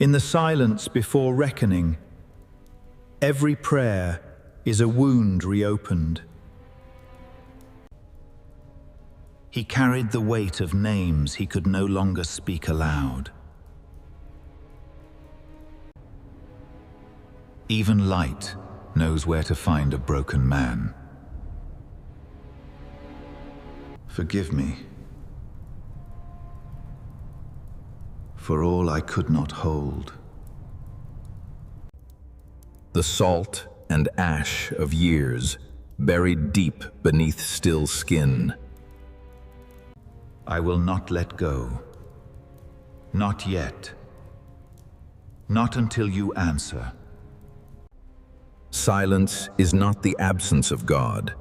In the silence before reckoning, every prayer is a wound reopened. He carried the weight of names he could no longer speak aloud. Even light knows where to find a broken man. Forgive me for all I could not hold. The salt and ash of years buried deep beneath still skin. I will not let go. Not yet. Not until you answer. Silence is not the absence of God.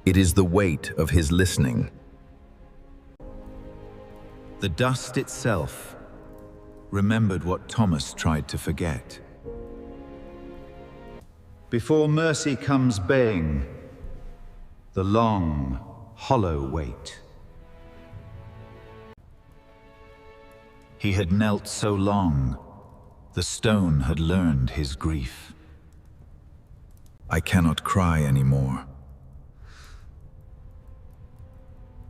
It is the weight of his listening. The dust itself remembered what Thomas tried to forget. Before mercy comes baying, the long, hollow wait. He had knelt so long, the stone had learned his grief. I cannot cry anymore.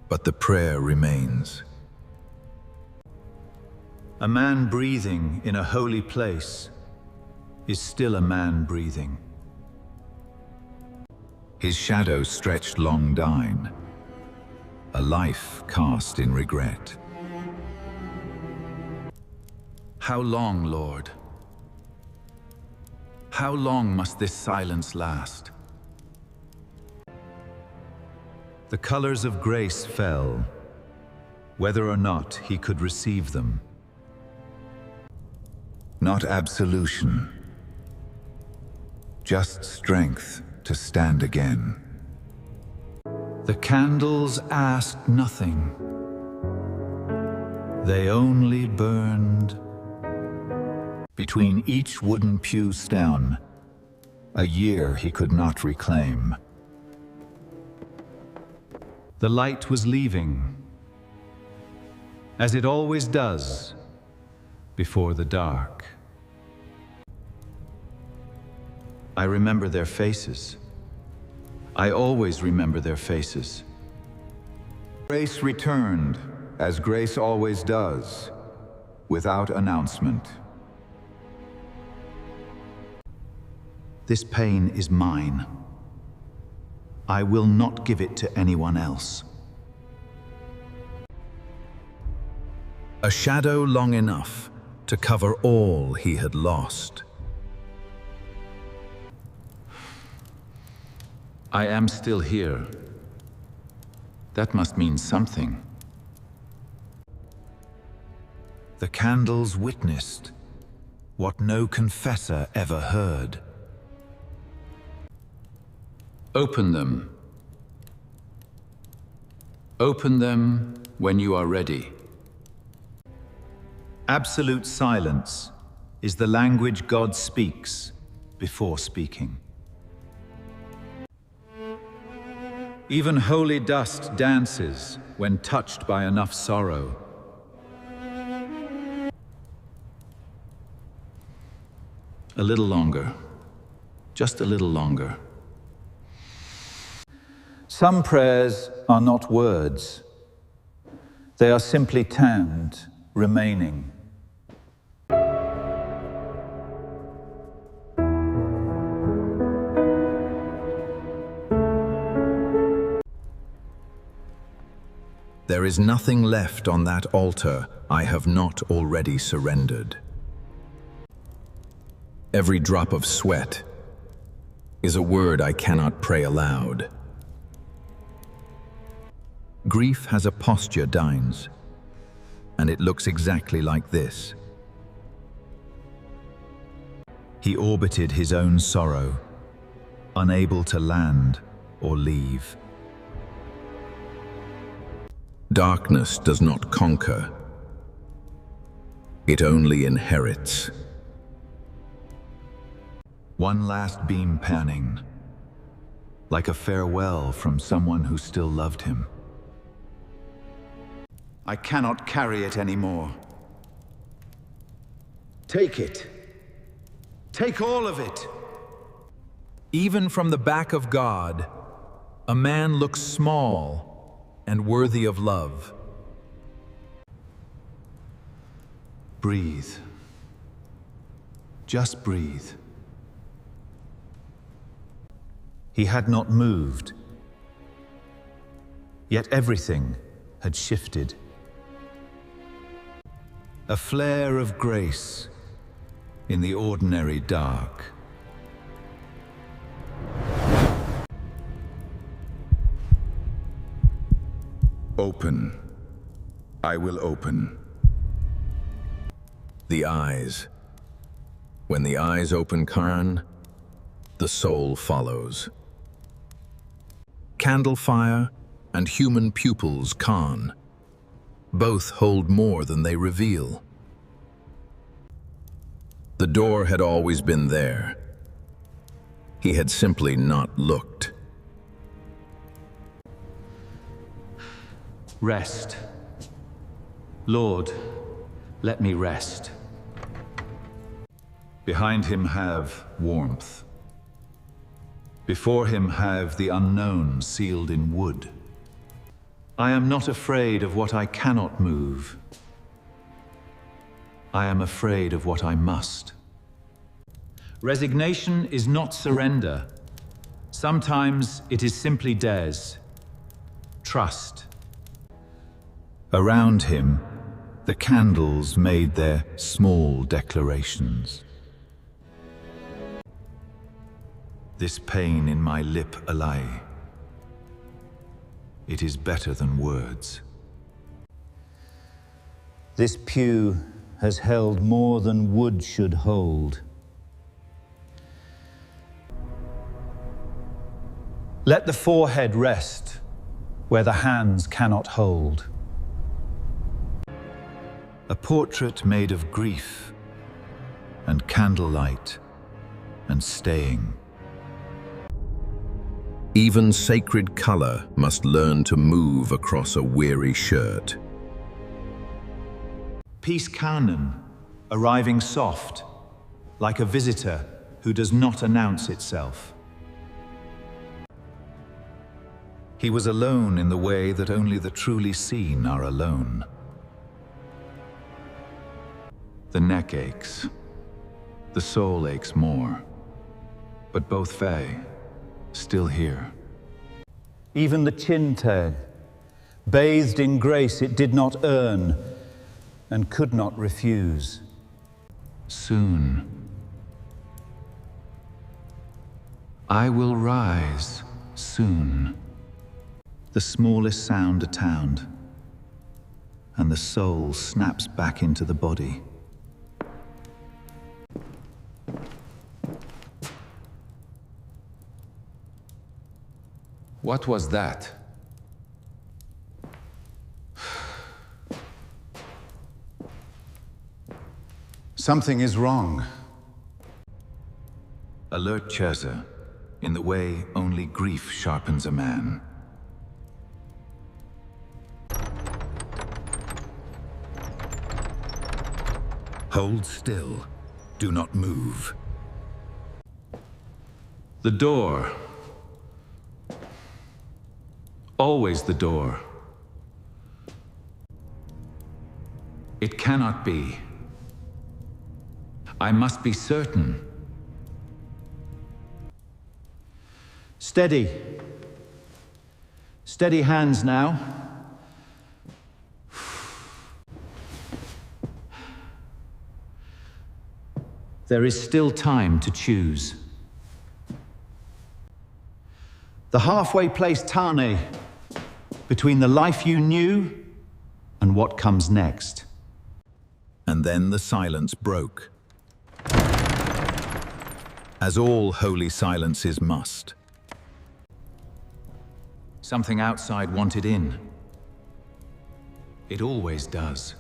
But the prayer remains. A man breathing in a holy place is still a man breathing. His shadow stretched long dine, a life cast in regret. How long, Lord? How long must this silence last? The colors of grace fell, whether or not he could receive them. Not absolution, just strength to stand again. The candles asked nothing. They only burned. Between each wooden pew stone, a year he could not reclaim. The light was leaving, as it always does before the dark. I remember their faces. I always remember their faces. Grace returned, as grace always does, without announcement. This pain is mine. I will not give it to anyone else. A shadow long enough to cover all he had lost. I am still here. That must mean something. The candles witnessed what no confessor ever heard. Open them. Open them when you are ready. Absolute silence is the language God speaks before speaking. Even holy dust dances when touched by enough sorrow. A little longer, just a little longer. Some prayers are not words. They are simply tanned, remaining. There is nothing left on that altar I have not already surrendered. Every drop of sweat is a word I cannot pray aloud. Grief has a posture, Dines, and it looks exactly like this. He orbited his own sorrow, unable to land or leave. Darkness does not conquer. It only inherits. One last beam panning, like a farewell from someone who still loved him. I cannot carry it anymore. Take it. Take all of it. Even from the back of God, a man looks small and worthy of love. Breathe. Just breathe. He had not moved, yet everything had shifted. A flare of grace in the ordinary dark. Open. I will open. The eyes. When the eyes open, Khan, the soul follows. Candle fire and human pupils, Khan. Both hold more than they reveal. The door had always been there. He had simply not looked. Rest. Lord, let me rest. Behind him have warmth. Before him have the unknown sealed in wood. I am not afraid of what I cannot move. I am afraid of what I must. Resignation is not surrender. Sometimes it is simply dares. Trust. Around him, the candles made their small declarations. This pain in my lip a lie. It is better than words. This pew has held more than wood should hold. Let the forehead rest where the hands cannot hold. A portrait made of grief and candlelight and staying. Even sacred color must learn to move across a weary shirt. Peace Canon, arriving soft, like a visitor who does not announce itself. He was alone in the way that only the truly seen are alone. The neck aches. The soul aches more. But both Faye, still here. Even the chin tag, bathed in grace it did not earn and could not refuse. Soon, I will rise soon. The smallest sound a town, and the soul snaps back into the body. What was that? Something is wrong. Alert Cheza, in the way only grief sharpens a man. Hold still. Do not move. The door. Always the door. It cannot be. I must be certain. Steady. Steady hands now. There is still time to choose. The halfway place Tane, between the life you knew and what comes next. And then the silence broke. As all holy silences must. Something outside wanted in. It always does.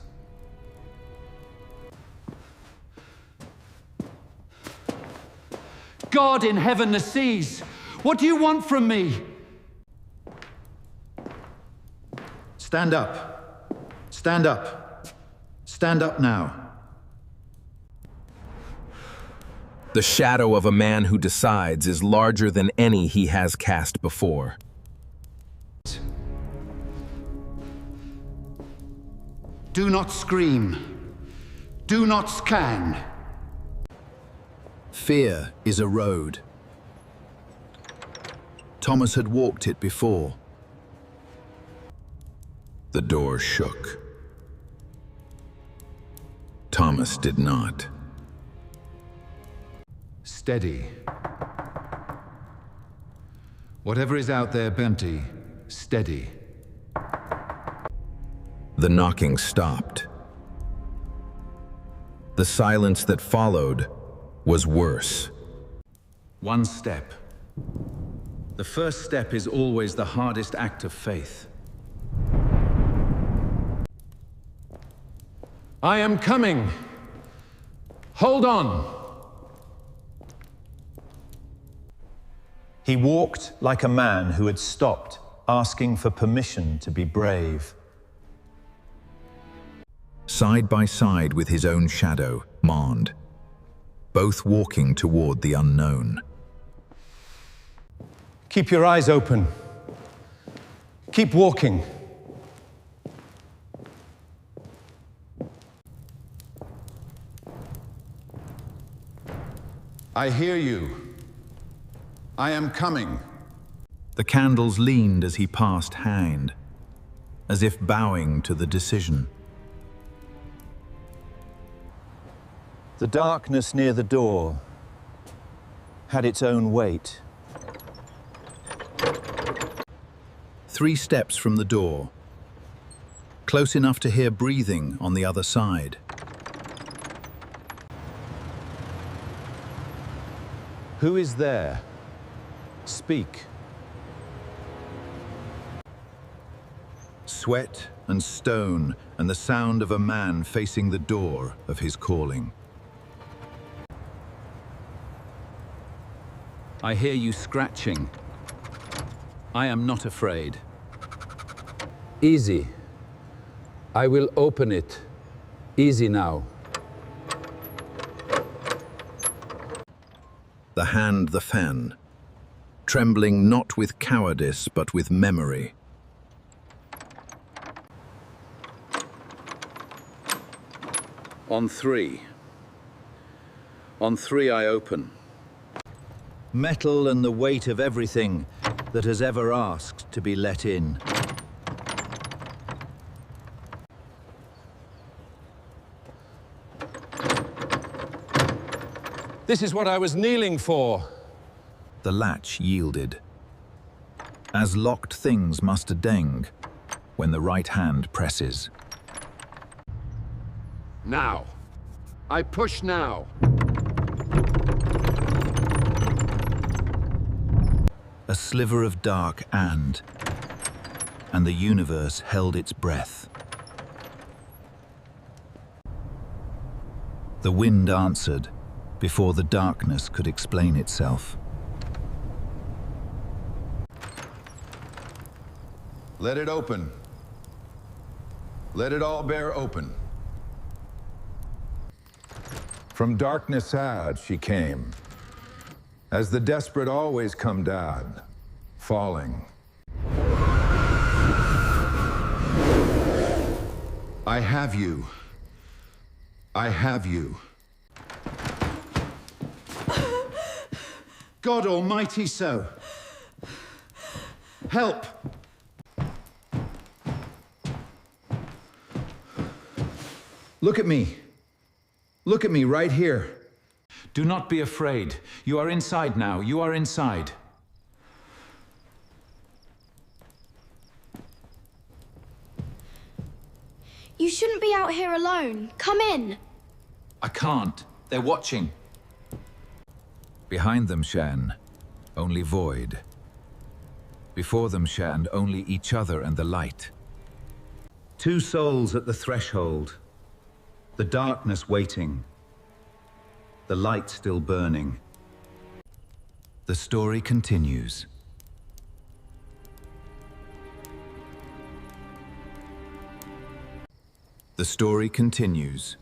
God in heaven the seas, what do you want from me? Stand up. Stand up. Stand up now. The shadow of a man who decides is larger than any he has cast before. Do not scream. Do not scan. Fear is a road. Thomas had walked it before. The door shook. Thomas did not. Steady. Whatever is out there, Benty, steady. The knocking stopped. The silence that followed was worse. One step. The first step is always the hardest act of faith. I am coming. Hold on. He walked like a man who had stopped, asking for permission to be brave. Side by side with his own shadow, Mond, both walking toward the unknown. Keep your eyes open. Keep walking. I hear you. I am coming. The candles leaned as he passed hand, as if bowing to the decision. The darkness near the door had its own weight. 3 steps from the door, close enough to hear breathing on the other side. Who is there? Speak. Sweat and stone and the sound of a man facing the door of his calling. I hear you scratching. I am not afraid. Easy. I will open it. Easy now. The hand the fan, trembling not with cowardice but with memory. On 3. On 3 I open. Metal and the weight of everything that has ever asked to be let in. This is what I was kneeling for. The latch yielded, as locked things must deng when the right hand presses. Now. I push now. A sliver of dark and the universe held its breath. The wind answered before the darkness could explain itself. Let it open. Let it all bear open. From darkness sad she came, as the desperate always come down, falling. I have you. I have you. God Almighty, so. Help! Look at me. Look at me right here. Do not be afraid. You are inside now. You are inside. You shouldn't be out here alone. Come in. I can't. They're watching. Behind them, Shan, only void. Before them, Shan, only each other and the light. 2 souls at the threshold. The darkness waiting. The light still burning. The story continues. The story continues.